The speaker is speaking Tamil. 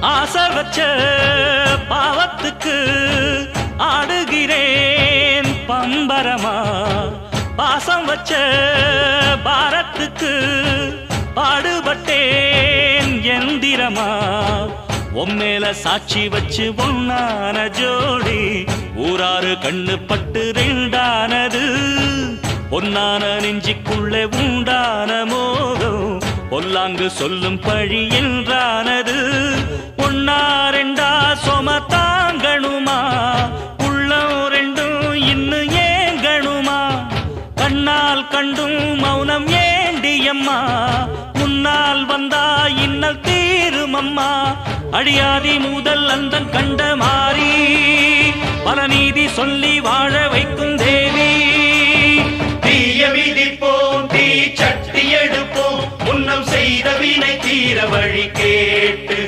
ஆசை வச்ச பாவத்துக்கு ஆடுகிறேன் பம்பரமா, பாசம் வச்ச பாரத்துக்கு பாடுபட்டேன் எந்திரமா. உம்மேல சாட்சி வச்சு ஒன்னான ஜோடி ஊராறு கண்ணு பட்டு ரெண்டானது. பொன்னான நெஞ்சிக்குள்ளே உண்டான மோகம் பொல்லாங்கு சொல்லும் பழி என்றானது. ஒன்னா ரெண்டா சொம தாங்கணுமா, உள்ளம் ரெண்டும் இன்னும் ஏங்கணுமா. கண்ணால் கண்டும் மௌனம் ஏண்டியம்மா, முன்னால் வந்தா இன்னல் தீருமம்மா. அடியாதி முதல் அந்த கண்ட மாறி பல நீதி சொல்லி வாழ வைக்கும் தேவி. தீய விதிப்போம் தீ சட்டி எடுப்போம், முன்னம் செய்த வினை தீர வழி கேட்டு